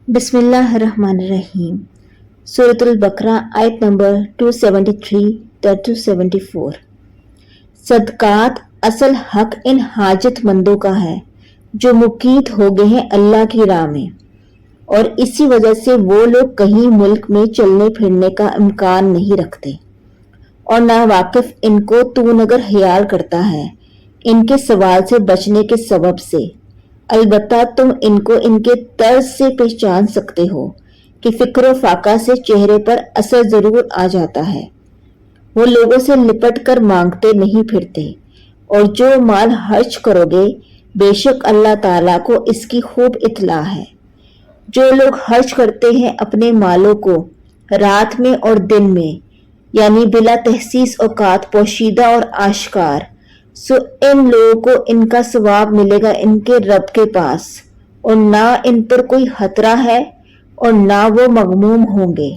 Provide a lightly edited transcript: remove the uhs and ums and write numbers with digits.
بسم اللہ الرحمن الرحیم۔ سورۃ البقرہ آیت نمبر 273 274۔ صدقات اصل حق ان حاجت مندوں کا ہے جو مقید ہو گئے ہیں اللہ کی راہ میں، اور اسی وجہ سے وہ لوگ کہیں ملک میں چلنے پھرنے کا امکان نہیں رکھتے، اور ناواقف ان کو تو نگر خیال کرتا ہے ان کے سوال سے بچنے کے سبب سے۔ البتہ تم ان کو ان کے طرز سے پہچان سکتے ہو کہ فکر و فاقہ سے چہرے پر اثر ضرور آ جاتا ہے۔ وہ لوگوں سے لپٹ کر مانگتے نہیں پھرتے، اور جو مال خرچ کرو گے بے شک اللہ تعالیٰ کو اس کی خوب اطلاع ہے۔ جو لوگ خرچ کرتے ہیں اپنے مالوں کو رات میں اور دن میں، یعنی بلا تحسیس اوقات پوشیدہ اور آشکار، سو ان لوگوں کو ان کا ثواب ملے گا ان کے رب کے پاس، اور نہ ان پر کوئی خطرہ ہے اور نہ وہ مغموم ہوں گے۔